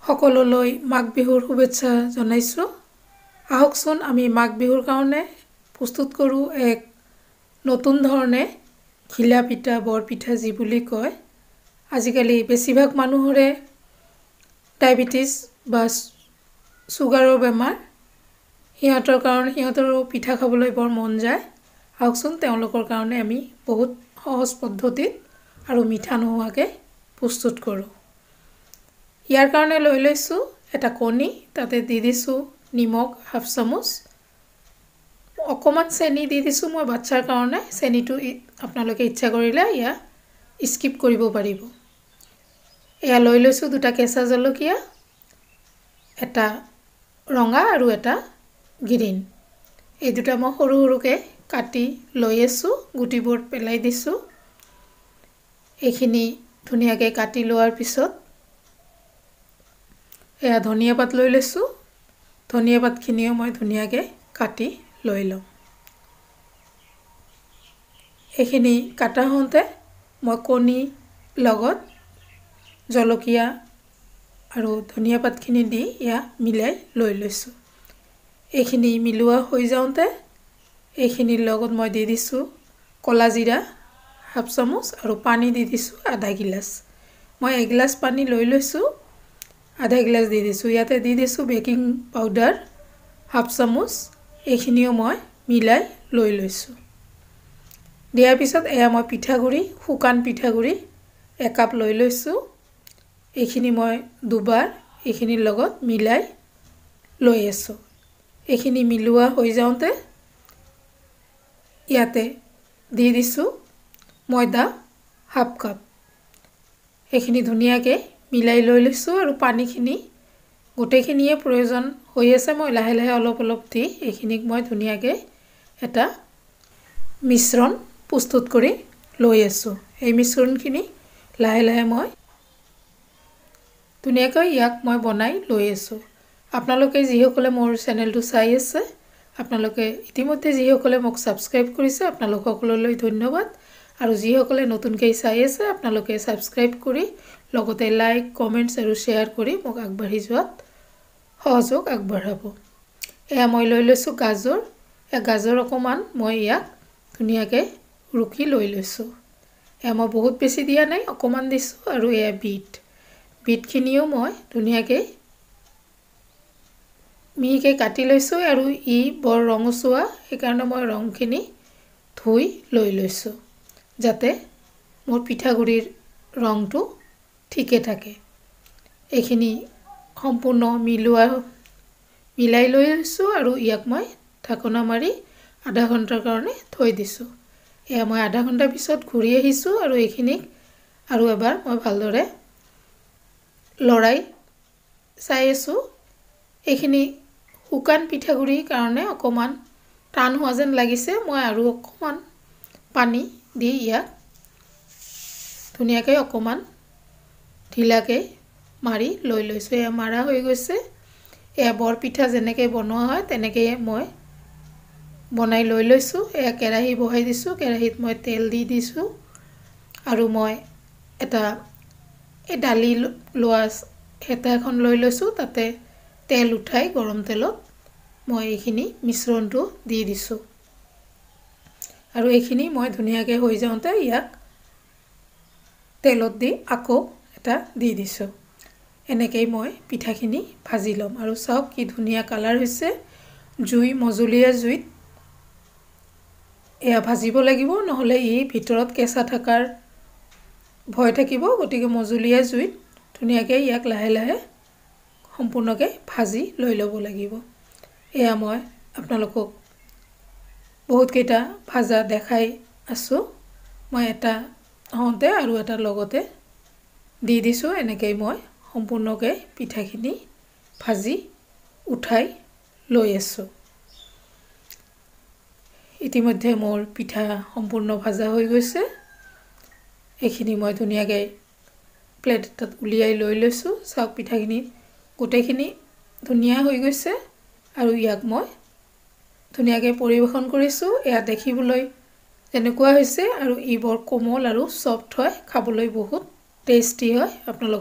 সকলোলৈ মাঘ বিহুৰ শুভেচ্ছা জনাইছোঁ। আহকচোন আমি মাঘ বিহুৰ কাৰণে প্ৰস্তুত কৰোঁ এক নতুন ধৰণে ঘিলা পিঠা বৰপিঠা যি বুলি কয়। আজিকালি বেছিভাগ মানুহৰে ডায়েবেটিছ বা চুগাৰৰ বেমাৰ, সিহঁতৰ কাৰণে সিহঁতৰো পিঠা খাবলৈ বৰ মন যায়। আহকচোন তেওঁলোকৰ কাৰণে আমি বহুত সহজ পদ্ধতিত আৰু মিঠা নোহোৱাকৈ প্ৰস্তুত কৰোঁ। ইয়াৰ কাৰণে লৈ লৈছোঁ এটা কণী, তাতে দি দিছোঁ নিমখ হাফ চামুচ, অকণমান চেনি দি দিছোঁ মই বাচ্চাৰ কাৰণে। চেনিটো আপোনালোকে ইচ্ছা কৰিলে এয়া স্কিপ কৰিব পাৰিব। এয়া লৈ লৈছোঁ দুটা কেঁচা জলকীয়া, এটা ৰঙা আৰু এটা গ্ৰীণ। এই দুটা মই সৰু সৰুকৈ কাটি লৈ আছোঁ, গুটিবোৰ পেলাই দিছোঁ। এইখিনি ধুনীয়াকৈ কাটি লোৱাৰ পিছত এয়া ধনিয়া পাত লৈ লৈছোঁ। ধনিয়া পাতখিনিও মই ধুনীয়াকৈ কাটি লৈ লওঁ। এইখিনি কাটা হওঁতে মই কণী লগত জলকীয়া আৰু ধনিয়া পাতখিনি দি এয়া মিলাই লৈ লৈছোঁ। এইখিনি মিলোৱা হৈ যাওঁতে এইখিনিৰ লগত মই দি দিছোঁ ক'লা জিৰা হাফ চামুচ আৰু পানী দি দিছোঁ আধা গিলাচ। মই এগিলাচ পানী লৈ লৈছোঁ, আধা গিলাচ দি দিছোঁ। ইয়াতে দি দিছোঁ বেকিং পাউডাৰ হাফ চামুচ, এইখিনিও মই মিলাই লৈ লৈছোঁ। দিয়াৰ পিছত এয়া মই পিঠাগুড়ি, শুকান পিঠাগুড়ি একাপ লৈ লৈছোঁ। এইখিনি মই দুবাৰ এইখিনিৰ লগত মিলাই লৈ আছোঁ। এইখিনি মিলোৱা হৈ যাওঁতে ইয়াতে দি দিছোঁ ময়দা হাফ কাপ। এইখিনি ধুনীয়াকৈ মিলাই লৈ লৈছোঁ আৰু পানীখিনি গোটেইখিনিয়ে প্ৰয়োজন হৈ আছে। মই লাহে লাহে অলপ অলপ দি এইখিনিক মই ধুনীয়াকৈ এটা মিশ্ৰণ প্ৰস্তুত কৰি লৈ আছোঁ। এই মিশ্ৰণখিনি লাহে লাহে মই ধুনীয়াকৈ ইয়াক মই বনাই লৈ আছোঁ। আপোনালোকে যিসকলে মোৰ চেনেলটো চাই আছে, আপোনালোকে ইতিমধ্যে যিসকলে মোক ছাবস্ক্ৰাইব কৰিছে আপোনালোক সকলোলৈ ধন্যবাদ। আৰু যিসকলে নতুনকৈ চাই আছে আপোনালোকে ছাবস্ক্ৰাইব কৰি লগতে লাইক, কমেণ্টছ আৰু শ্বেয়াৰ কৰি মোক আগবাঢ়ি যোৱাত সহযোগ আগবঢ়াব। এয়া মই লৈ লৈছোঁ গাজৰ। এয়া গাজৰ অকণমান মই ইয়াক ধুনীয়াকৈ ৰুকি লৈ লৈছোঁ। এয়া মই বহুত বেছি দিয়া নাই, অকণমান দিছোঁ। আৰু এয়া বিটখিনিও মই ধুনীয়াকৈ মিহিকৈ কাটি লৈছোঁ আৰু ই বৰ ৰঙচুৱা, সেইকাৰণে মই ৰংখিনি ধুই লৈ লৈছোঁ যাতে মোৰ পিঠাগুড়িৰ ৰংটো ঠিকে থাকে। এইখিনি সম্পূৰ্ণ মিলাই লৈ লৈছোঁ আৰু ইয়াক মই ঢাকনা মাৰি আধা ঘণ্টাৰ কাৰণে থৈ দিছোঁ। এয়া মই আধা ঘণ্টাৰ পিছত ঘূৰি আহিছোঁ আৰু এইখিনিক আৰু এবাৰ মই ভালদৰে লৰাই চাই আছোঁ। এইখিনি শুকান পিঠাগুড়িৰ কাৰণে অকণমান টান হোৱা যেন লাগিছে। মই আৰু অকণমান পানী দি ইয়াক ধুনীয়াকৈ অকণমান ঢিলাকৈ মাৰি লৈ লৈছোঁ। এয়া মাৰা হৈ গৈছে। এয়া বৰপিঠা যেনেকৈ বনোৱা হয় তেনেকৈয়ে মই বনাই লৈ লৈছোঁ। এয়া কেৰাহী বহাই দিছোঁ, কেৰাহীত মই তেল দি দিছোঁ আৰু মই এটা দালি লোৱা হেতা এখন লৈ লৈছোঁ। তাতে তেল উঠাই গৰম তেলত মই এইখিনি মিশ্ৰণটো দি দিছোঁ আৰু এইখিনি মই ধুনীয়াকৈ হৈ যাওঁতে ইয়াক তেলত দি আকৌ এটা দি দিছোঁ। এনেকৈয়ে মই পিঠাখিনি ভাজি ল'ম। আৰু চাওক কি ধুনীয়া কালাৰ হৈছে। মজলীয়া জুইত এয়া ভাজিব লাগিব, নহ'লে ই ভিতৰত কেঁচা থকাৰ ভয় থাকিব। গতিকে মজলীয়া জুইত ধুনীয়াকৈ ইয়াক লাহে লাহে সম্পূৰ্ণকৈ ভাজি লৈ ল'ব লাগিব। এয়া মই আপোনালোকক বহুতকেইটা ভাজা দেখাই আছোঁ। মই এটা হওঁতে আৰু এটা লগতে দি দিছোঁ। এনেকৈয়ে মই সম্পূৰ্ণকৈ পিঠাখিনি ভাজি উঠাই লৈ আছোঁ। ইতিমধ্যে মোৰ পিঠা সম্পূৰ্ণ ভাজা হৈ গৈছে। এইখিনি মই ধুনীয়াকৈ প্লেট এটাত উলিয়াই লৈ লৈছোঁ। চাওক পিঠাখিনি গোটেইখিনি ধুনীয়া হৈ গৈছে আৰু ইয়াক মই ধুনীয়াকৈ পৰিৱেশন কৰিছোঁ। এয়া দেখিবলৈ যেনেকুৱা হৈছে আৰু ই বৰ কোমল আৰু ছফ্ট হয়, খাবলৈ বহুত টেষ্টি হয়। আপোনালোক